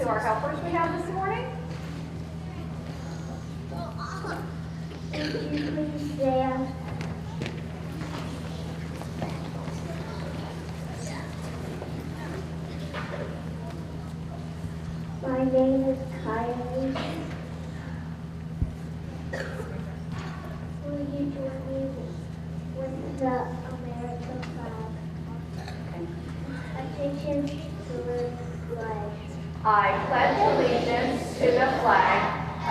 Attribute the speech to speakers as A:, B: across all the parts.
A: our helpers we have this morning.
B: Would you please stand? My name is Kylie. Will you join me with the American flag? Attention to the flag.
A: I pledge allegiance to the flag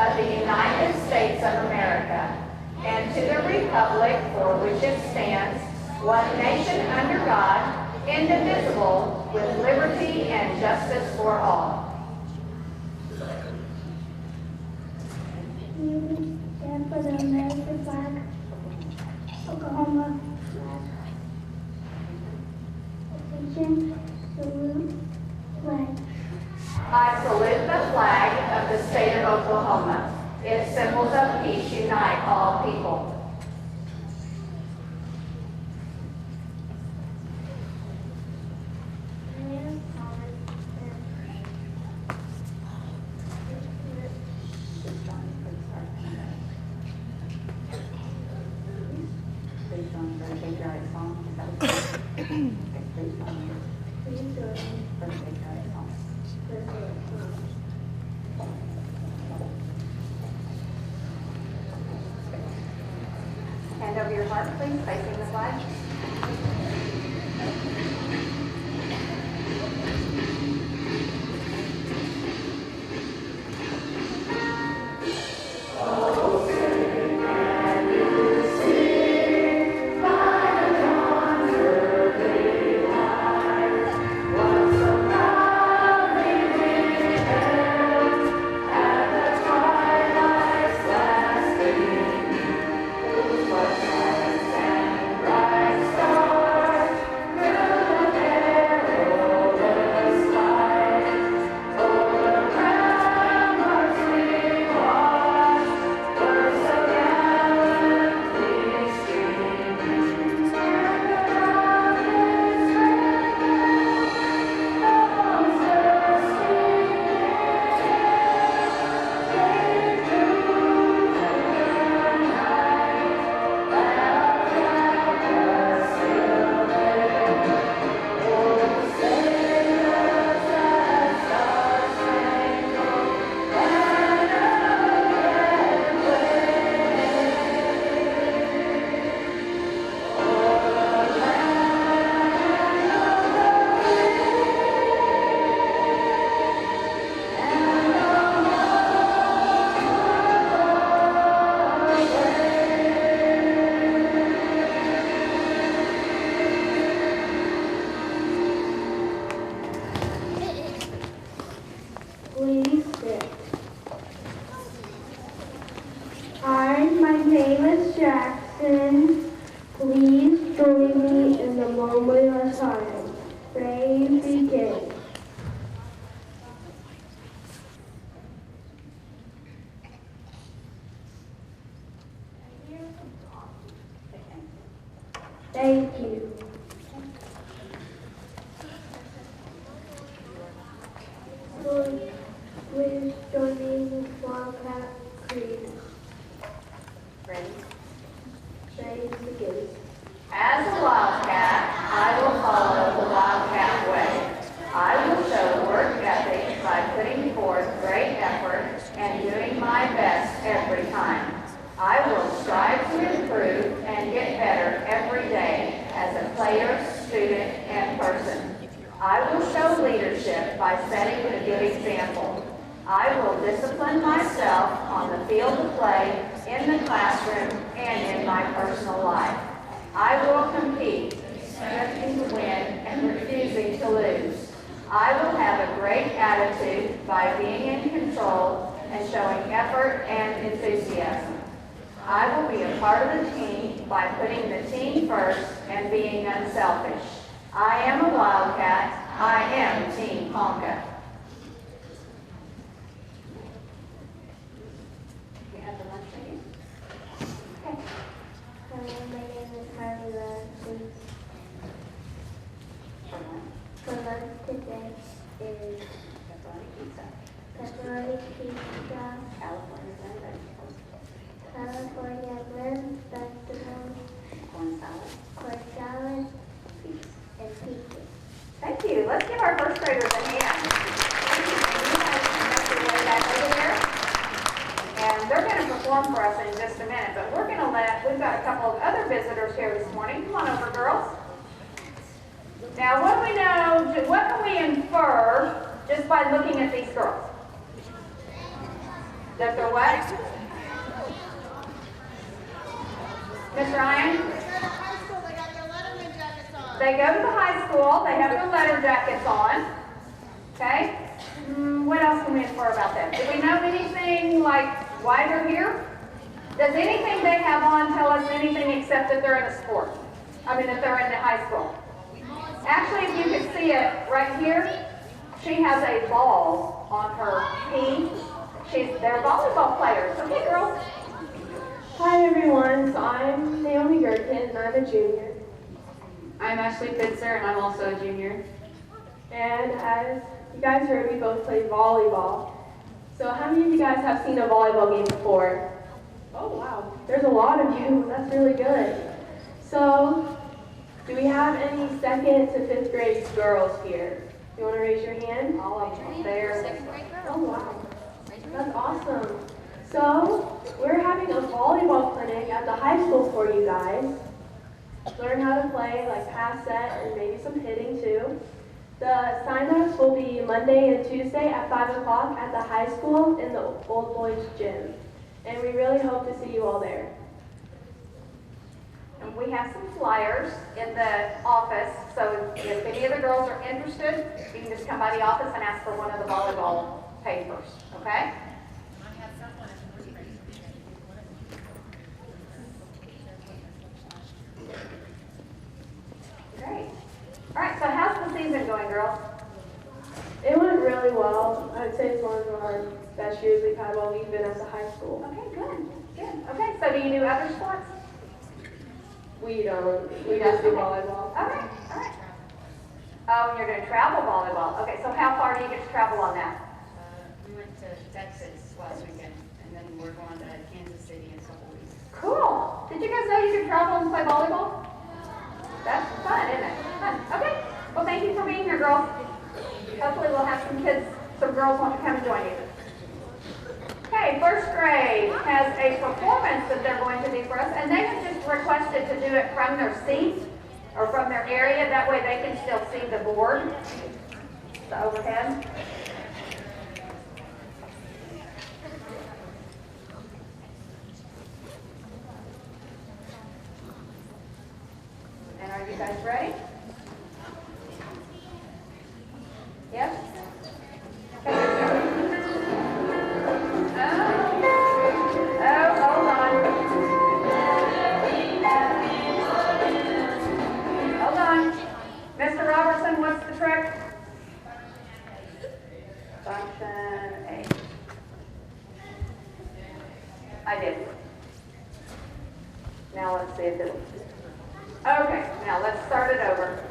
A: of the United States of America and to the republic for which it stands, one nation under God, indivisible, with liberty and justice for all.
B: You stand for the American flag, Oklahoma flag. Attention, salute, flag.
A: I salute the flag of the state of Oklahoma. Its symbols of peace unite all people. Hand over your heart, please, facing the flag.
B: Please sit. My name is Jackson. Please join me in the moment of silence. Praise begin. Thank you. Please join me in the Wildcat Creed.
A: Ready?
B: Praise begin.
A: As a wildcat, I will follow the wildcat way. I will show work ethic by putting forth great effort and doing my best every time. I will strive to improve and get better every day as a player, student, and person. I will show leadership by setting a good example. I will discipline myself on the field of play, in the classroom, and in my personal life. I will compete, expecting to win and refusing to lose. I will have a great attitude by being in control and showing effort and enthusiasm. I will be a part of the team by putting the team first and being unselfish. I am a Wildcat. I am Team Ponca. You have the lunch ready? Okay.
B: My name is Carla. For lunch today is
A: pepperoni pizza.
B: pizza,
A: California blend vegetables,
B: California blend vegetables,
A: corn salad.
B: corn salad, and pizza.
A: Thank you. Let's give our first graders a hand. You guys can make your way back over there. And they're going to perform for us in just a minute, but we've got a couple of other visitors here this morning. Come on over, girls. Now, what do we know, what can we infer just by looking at these girls? That they're what? Miss Ryan? They go to the high school, they have their letter jackets on. Okay? What else can we infer about them? Do we know anything like why they're here? Does anything they have on tell us anything except that they're in a sport? I mean, that they're in the high school. Actually, if you can see it right here, she has a ball on her knee. They're volleyball players. Okay, girls?
C: Hi everyone, so I'm Naomi Gerken and I'm a junior.
A: I'm Ashley Pitzer and I'm also a junior.
C: And as you guys heard, we both play volleyball. So how many of you guys have seen a volleyball game before? Oh wow, there's a lot of you, that's really good. So, do we have any 2nd to 5th grade girls here? You want to raise your hand?
A: All of them there.
C: Oh wow, that's awesome. So, we're having a volleyball clinic at the high school for you guys. Learn how to play, like pass set and maybe some hitting too. The sign-ups will be Monday and Tuesday at 5 o'clock at the high school in the Old Boys Gym. And we really hope to see you all there.
A: And we have some flyers in the office, so if any of the girls are interested, you can just come by the office and ask for one of the volleyball papers, okay? Great. All right, so how's the season going, girls?
C: It went really well. I'd say it's one of our best years we've had while we've been at the high school.
A: Okay, good, good. Okay, so do you do other sports?
C: We don't. We just do volleyball.
A: All right, all right. Oh, and you're doing travel volleyball. Okay, so how far do you get to travel on that?
D: We went to Texas last weekend, and then we're going to Kansas City in a couple weeks.
A: Cool. Did you guys know you could travel and play volleyball? That's fun, isn't it? Fun. Okay. Well, thank you for being here, girls. Hopefully we'll have some girls want to come and join you. Okay, first grade has a performance that they're going to do for us, and they have just requested to do it from their seat or from their area. That way they can still see the board, the overhead. And are you guys ready? Yes? Mr. Robertson, what's the trick? Function A. I did. Now let's see if it'll. Okay, now let's start it over.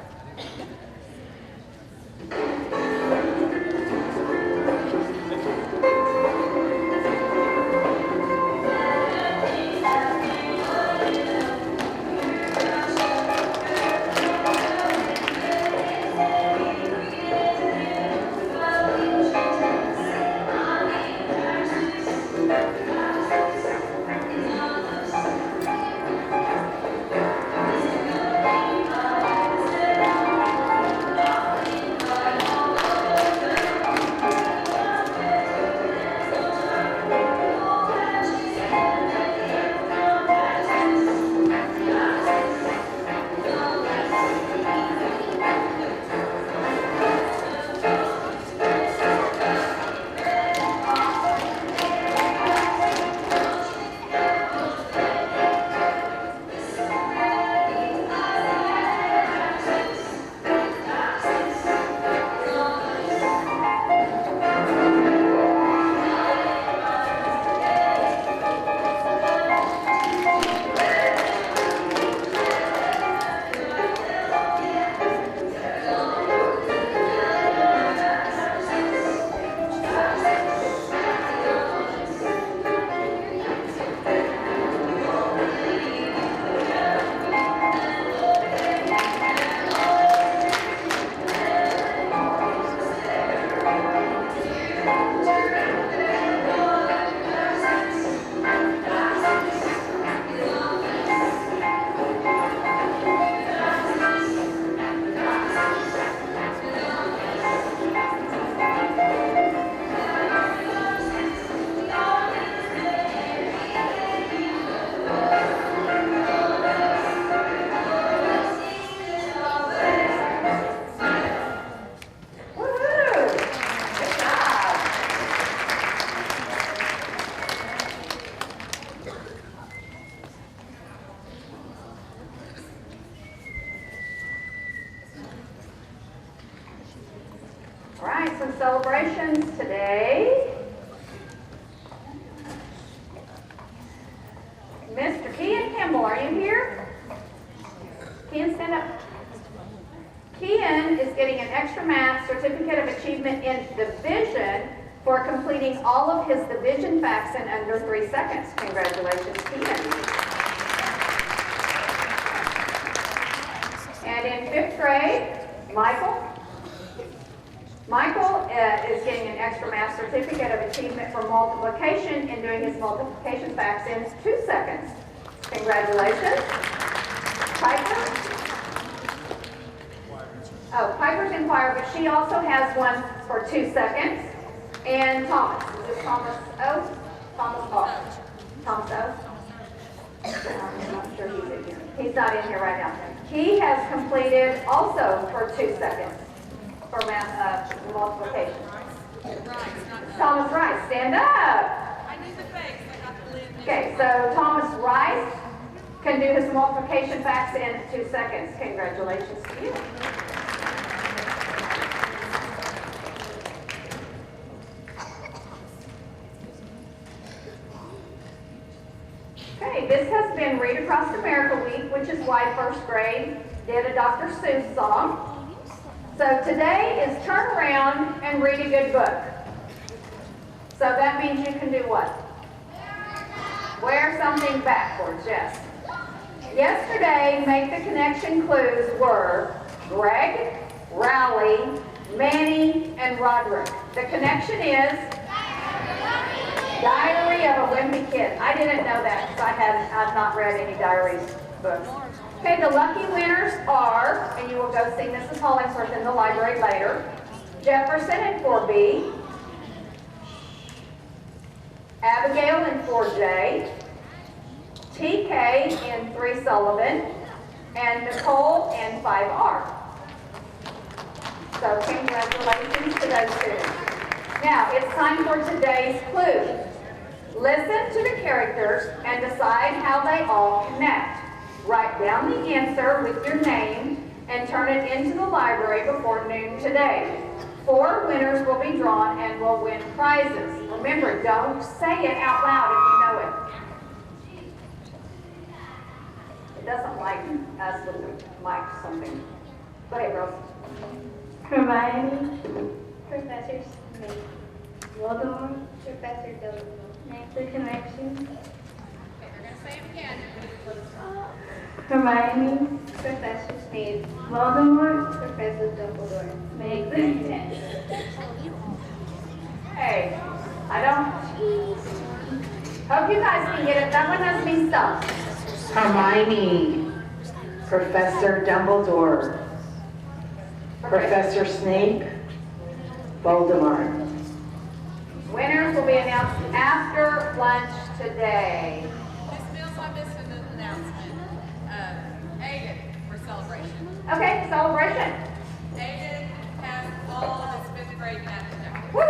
A: right, some celebrations today. Mr. Kean Kimball, are you here? Kean, stand up. Kean is getting an extra math certificate of achievement in division for completing all of his division facts in under 3 seconds. Congratulations, Kean. And in 5th grade, Michael is getting an extra math certificate of achievement for multiplication in doing his multiplication facts in 2 seconds. Congratulations. Piper? Oh, Piper's in choir, but she also has one for 2 seconds. And Thomas. Is this Thomas O? Thomas O. Thomas O? I'm not sure he's in here. He's not in here right now. He has completed also for 2 seconds for math multiplication. Thomas Rice, stand up.
E: I need the face. I got the lid.
A: Okay, so Thomas Rice can do his multiplication facts in 2 seconds. Congratulations to you. Okay, this has been Read Across America Week, which is why 1st grade did a Dr. Seuss song. So today is turn around and read a good book. So that means you can do what? Wear something backwards, yes. Yesterday, make the connection clues were Greg, Rowley, Manny, and Roderick. The connection is Diary of a Wimpy Kid. I didn't know that because I've not read any diary books. Okay, the lucky winners are, and you will go see Mrs. Hollingsworth in the library later, Jefferson in 4B, Abigail in 4J, TK in 3 Sullivan, and Nicole in 5R. So congratulations to those students. Now, it's time for today's clue. Listen to the characters and decide how they all connect. Write down the answer with your name and turn it into the library before noon today. 4 winners will be drawn and will win prizes. Remember, don't say it out loud if you know it. It doesn't like us with the mic something. Go ahead, girls.
B: Hermione,
F: Professor Snape.
B: Voldemort,
F: Professor Dumbledore.
B: make the connection.
E: Okay, they're gonna say it again.
B: Hermione,
F: Professor Snape.
B: Voldemort,
F: Professor Dumbledore.
B: make the connection.
A: Hey, I don't. Hope you guys can get it. That one has me stuck.
G: Hermione, Professor Dumbledore, Professor Snape, Voldemort.
A: Winners will be announced after lunch today.
E: Miss Mills, I missed an announcement. Aiden, for celebration.
A: Okay, celebration.
E: Aiden has all of his 5th grade math today.
A: Woo!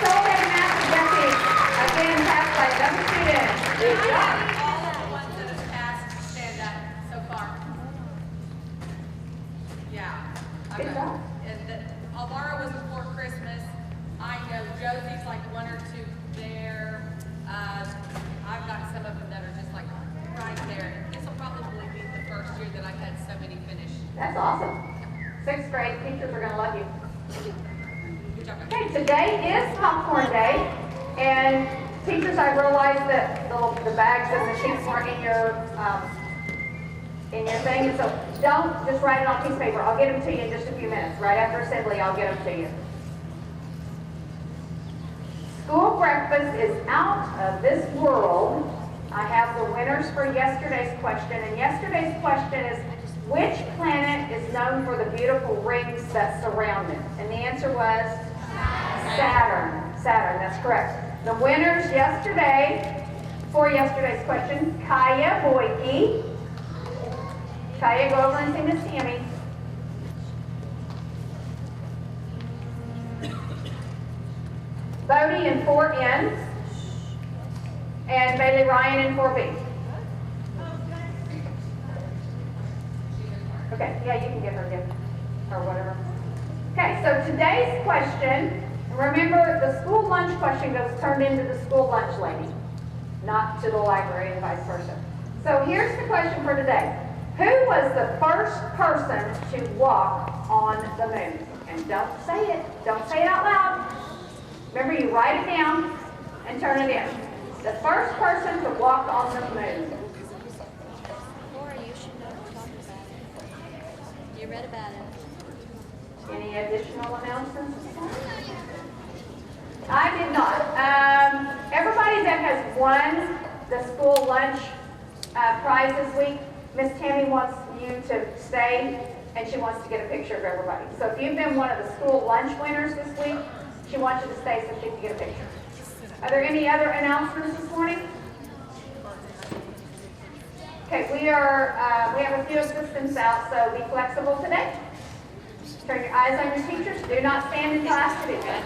A: Celebrating math and Jesse again passed by another student. Good job.
E: All of the ones that have passed stand up so far. Yeah.
A: Good job.
E: And Alvaro was before Christmas. I know Josie's like 1 or 2 there. I've got some of them that are just like right there. This will probably be the first year that I've had so many finish.
A: That's awesome. 6th grade teachers are going to love you.
E: Good job.
A: Okay, today is popcorn day, and teachers, I realized that the bags and the sheets weren't in your thing, and so don't just write it on a piece of paper. I'll get them to you in just a few minutes. Right after assembly, I'll get them to you. School breakfast is out of this world. I have the winners for yesterday's question, and yesterday's question is, which planet is known for the beautiful rings that surround it? And the answer was Saturn. Saturn, that's correct. The winners yesterday, for yesterday's question, Kaya Boyke. Kaya, go over and see Miss Tammy. Bodie in 4N, and Bailey Ryan in 4B. Okay, yeah, you can give her a gift, or whatever. Okay, so today's question, remember the school lunch question goes turned into the school lunch lady, not to the library and vice versa. So here's the question for today. Who was the first person to walk on the moon? And don't say it out loud. Remember, you write it down and turn it in. The first person to walk on the moon.
H: Laura, you should know talk about it. You read about it.
A: Any additional announcements? I did not. Everybody that has won the school lunch prize this week, Miss Tammy wants you to stay and she wants to get a picture of everybody. So if you've been one of the school lunch winners this week, she wants you to stay so she can get a picture. Are there any other announcements this morning? Okay, we have a few assistants out, so be flexible today. Turn your eyes on your teachers. Do not stand in class to do that.